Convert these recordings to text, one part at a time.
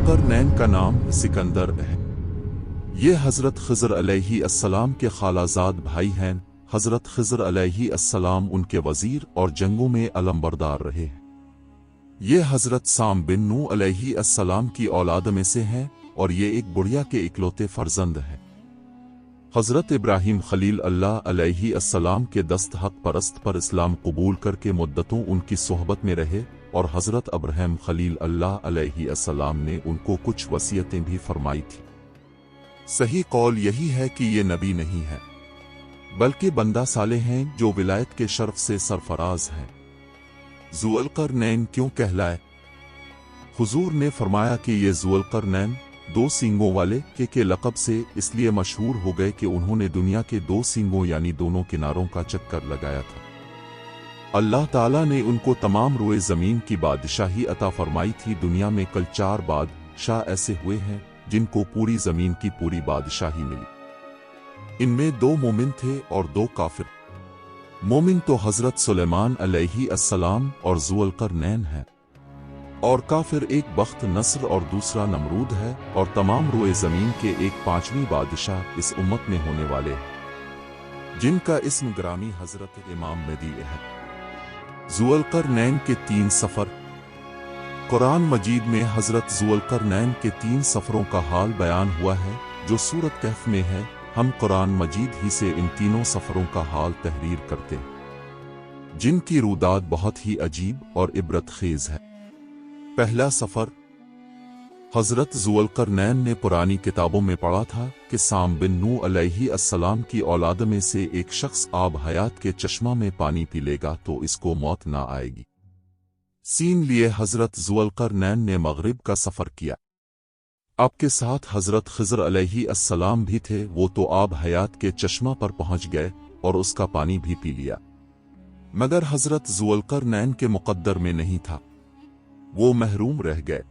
ज़ुल्क़रनैन का नाम सिकंदर है। ये हज़रत ख़िज़र अलैहिस्सलाम के खालाजाद भाई हैं। हज़रत ख़िज़र अलैहिस्सलाम उनके वज़ीर और जंगों में अलमबरदार रहे हैं। ये हज़रत साम बिन नूह अलैहिस्सलाम की औलाद में से हैं और ये एक बुढ़िया के इकलौते फ़र्जंद हैं। हज़रत इब्राहीम खलील अल्लाह अलैहिस्सलाम के दस्त हक परस्त पर इस्लाम कबूल करके मुद्दतों उनकी सोहबत में रहे और हज़रत अब्राहीम खलील अल्लाह अलैहिस्सलाम ने उनको कुछ वसीयतें भी फरमाई थी। सही कौल यही है कि ये नबी नहीं है बल्कि बंदा सालेह हैं जो विलायत के शर्फ से सरफराज हैं। ज़ुल्क़रनैन क्यों कहलाए? हुजूर ने फरमाया कि ये ज़ुल्क़रनैन दो सींगों वाले के लक़ब से इसलिए मशहूर हो गए कि उन्होंने दुनिया के दो सींगों यानी दोनों किनारों का चक्कर लगाया था। अल्लाह ताला ने उनको तमाम रोए ज़मीन की बादशाही अता फरमाई थी। दुनिया में कल 4 बादशाह ऐसे हुए हैं जिनको पूरी ज़मीन की पूरी बादशाही मिली। इनमें 2 मोमिन थे और 2 काफिर। मोमिन तो हज़रत सुलेमान अलैहिस्सलाम और ज़ुल्क़रनैन है और काफिर एक बख्त नस्र और दूसरा नमरूद है और तमाम रोए ज़मीन के एक 5वीं बादशाह इस उम्मत में होने वाले हैं जिनका इस्म ग्रामी हज़रत इमाम महदी है। ज़ुल्क़रनैन के 3 सफ़र। कुरान मजीद में हज़रत ज़ुल्क़रनैन के 3 सफ़रों का हाल बयान हुआ है जो सूरत कहफ़ में है। हम कुरान मजीद ही से इन तीनों सफ़रों का हाल तहरीर करते हैं जिनकी रूदात बहुत ही अजीब और इबरतखेज़ है। पहला सफ़र। हज़रत ज़ुल्क़रनैन ने पुरानी किताबों में पढ़ा था कि साम बिन नूह अलैहिस्सलाम की औलाद में से एक शख्स आब हयात के चश्मा में पानी पी लेगा तो इसको मौत ना आएगी। सीन लिए हज़रत ज़ुल्क़रनैन ने मग़रिब का सफ़र किया। आपके साथ हज़रत ख़िज़र अलैहिस्सलाम भी थे। वो तो आब हयात के चश्मा पर पहुंच गए और उसका पानी भी पी लिया मगर हज़रत ज़ुल्क़रनैन के मुक़द्दर में नहीं था, वो महरूम रह गए।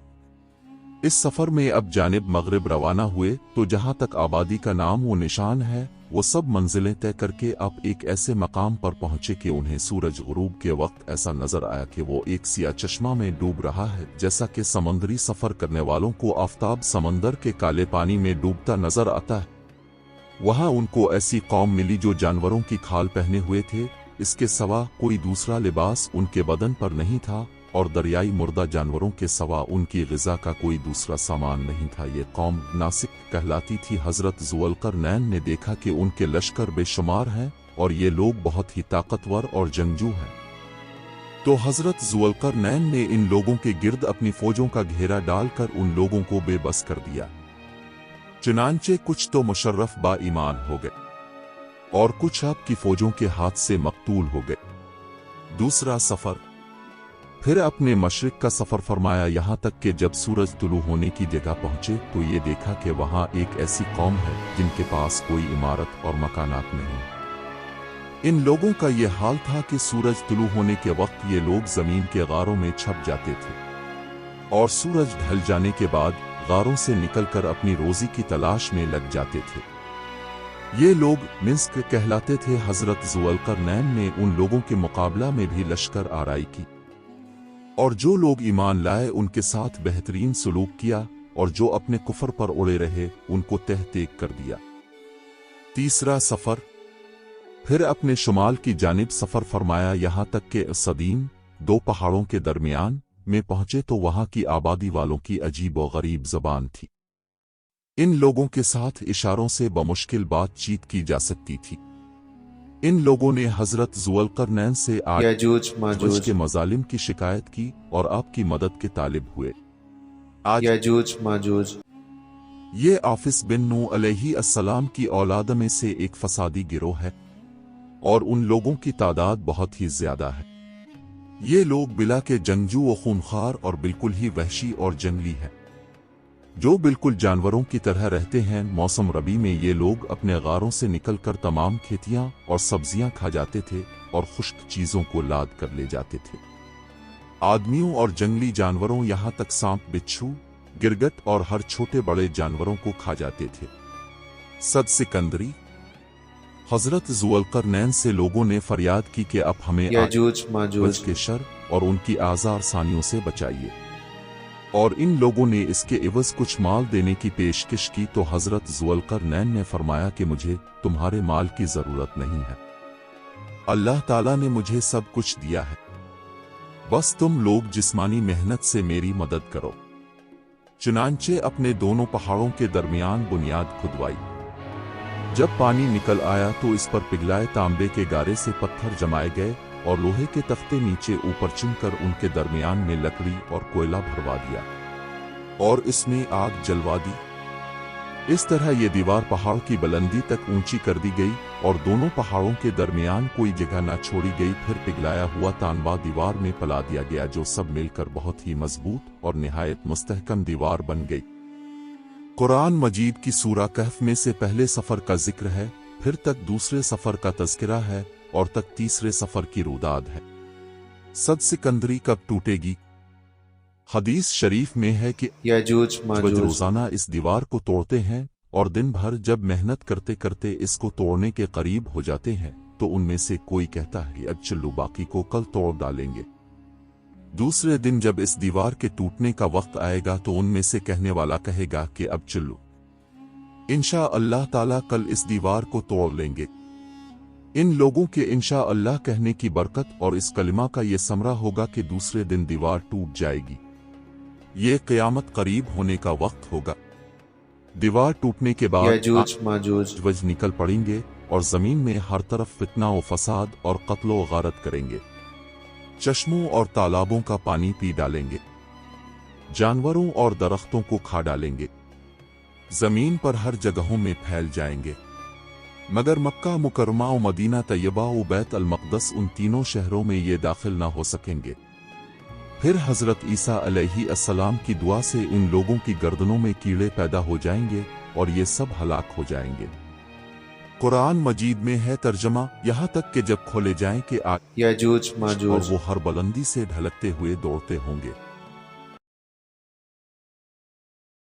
इस सफ़र में अब जानिब मग़रिब रवाना हुए तो जहां तक आबादी का नाम वो निशान है वो सब मंजिलें तय करके अब एक ऐसे मकाम पर पहुंचे कि उन्हें सूरज गुरूब के वक्त ऐसा नजर आया कि वो एक सिया चश्मा में डूब रहा है, जैसा कि समुद्री सफ़र करने वालों को आफ़ताब समंदर के काले पानी में डूबता नजर आता है। वहां उनको ऐसी कौम मिली जो जानवरों की खाल पहने हुए थे, इसके सिवा कोई दूसरा लिबास उनके बदन पर नहीं था और दरियाई मुर्दा जानवरों के सिवा उनकी ग़िज़ा का कोई दूसरा सामान नहीं था। ये कौम नासिक कहलाती थी। हज़रत ज़ुल्क़रनैन ने देखा कि उनके लश्कर बेशुमार हैं और ये लोग बहुत ही ताकतवर और जंगजू हैं। तो हज़रत ज़ुल्क़रनैन ने इन लोगों के गिर्द अपनी फ़ौजों का घेरा डालकर उन लोगों को बेबस कर दिया। चुनांचे कुछ तो मुशर्रफ बा ईमान हो गए और कुछ आपकी फ़ौजों के हाथ से मक़तूल हो गए। दूसरा सफ़र। फिर अपने मशरिक़ का सफ़र फरमाया यहाँ तक कि जब सूरज तुलू होने की जगह पहुँचे तो ये देखा कि वहाँ एक ऐसी कौम है जिनके पास कोई इमारत और मकानात नहीं। इन लोगों का ये हाल था कि सूरज तुलू होने के वक्त ये लोग ज़मीन के गारों में छप जाते थे और सूरज ढल जाने के बाद गारों से निकलकर अपनी रोज़ी की तलाश में लग जाते थे। ये लोग मिस्क कहलाते थे। हज़रत ज़ुल्क़रनैन ने उन लोगों के मुकाबला में भी लश्कर आराई की और जो लोग ईमान लाए उनके साथ बेहतरीन सलूक किया और जो अपने कुफर पर उड़े रहे उनको तहतेक कर दिया। तीसरा सफ़र। फिर अपने शुमाल की जानिब सफ़र फरमाया यहाँ तक कि सदीम 2 पहाड़ों के दरमियान में पहुंचे तो वहां की आबादी वालों की अजीब व गरीब ज़बान थी। इन लोगों के साथ इशारों से बमुश्किल बातचीत की जा सकती थी। इन लोगों ने हज़रत ज़ुल्क़रनैन से याजूज माजूज के मज़ालिम की शिकायत की और आपकी मदद के तालिब हुए। याजूज माजूज ये आफिस बिन नूह अलैहिस्सलाम की औलाद में से एक फसादी गिरोह है और उन लोगों की तादाद बहुत ही ज्यादा है। ये लोग बिला के जंगजू व खूनखार और बिल्कुल ही वहशी और जंगली है, जो बिल्कुल जानवरों की तरह रहते हैं। मौसम रबी में ये लोग अपने गारों से निकलकर तमाम खेतियां और सब्जियां खा जाते थे और खुश्क चीजों को लाद कर ले जाते थे। आदमियों और जंगली जानवरों यहाँ तक सांप, बिच्छू, गिरगट और हर छोटे बड़े जानवरों को खा जाते थे। सद सिकंदरी। हजरत ज़ुल्क़रनैन से लोगों ने फरियाद की कि अब हमें याजूज माजूज के शर और उनकी आज़ार सानियों से बचाइए। और इन लोगों ने इसके इवज कुछ माल देने की पेशकश की तो हजरत ज़ुल्करनैन ने फरमाया कि मुझे तुम्हारे माल की जरूरत नहीं है, अल्लाह ताला ने मुझे सब कुछ दिया है, बस तुम लोग जिस्मानी मेहनत से मेरी मदद करो। चुनांचे अपने दोनों पहाड़ों के दरमियान बुनियाद खुदवाई। जब पानी निकल आया तो इस पर पिघलाए तांबे के गारे से पत्थर जमाए गए और लोहे के तख्ते नीचे ऊपर चुनकर उनके दरमियान में लकड़ी और कोयला भरवा दिया और इसमें आग जलवा दी। इस तरह ये दीवार पहाड़ की बुलंदी तक ऊंची कर दी गई और दोनों पहाड़ों के दरमियान कोई जगह न छोड़ी गई। फिर पिघलाया हुआ तांबा दीवार में पला दिया गया, जो सब मिलकर बहुत ही मजबूत और निहायत मुस्तहकम दीवार बन गई। कुरान मजीद की सूरा कहफ में से पहले सफर का जिक्र है, फिर तक दूसरे सफर का तज़किरा है और तक तीसरे सफर की रुदाद है। सद सिकंदरी कब टूटेगी? हदीस शरीफ में है कि याजूज माजूज रोजाना इस दीवार को तोड़ते हैं और दिन भर जब मेहनत करते करते इसको तोड़ने के करीब हो जाते हैं तो उनमें से कोई कहता है अब चलो बाकी को कल तोड़ डालेंगे। दूसरे दिन जब इस दीवार के टूटने का वक्त आएगा तो उनमें से कहने वाला कहेगा कि अब चलो इंशा अल्लाह ताला कल इस दीवार को तोड़ लेंगे। इन लोगों के इंशा अल्लाह कहने की बरकत और इस कलिमा का ये समरा होगा कि दूसरे दिन दीवार टूट जाएगी। ये क़यामत करीब होने का वक्त होगा। दीवार टूटने के बाद याजूज माजूज वज निकल पड़ेंगे और जमीन में हर तरफ फितना व फसाद और कत्लो गारत करेंगे। चश्मों और तालाबों का पानी पी डालेंगे, जानवरों और दरख्तों को खा डालेंगे, जमीन पर हर जगहों में फैल जाएंगे। मगर मक्का मुकरमा और मदीना तैयबा और बैत अल मक़दस उन तीनों शहरों में ये दाखिल ना हो सकेंगे। फिर हजरत ईसा अलैहिस्सलाम की दुआ से इन लोगों की गर्दनों में कीड़े पैदा हो जाएंगे और ये सब हलाक हो जाएंगे। कुरान मजीद में है तर्जमा, यहाँ तक कि जब खोले जाएं कि याजूज और माजूज वो हर बुलंदी से ढलकते हुए दौड़ते होंगे।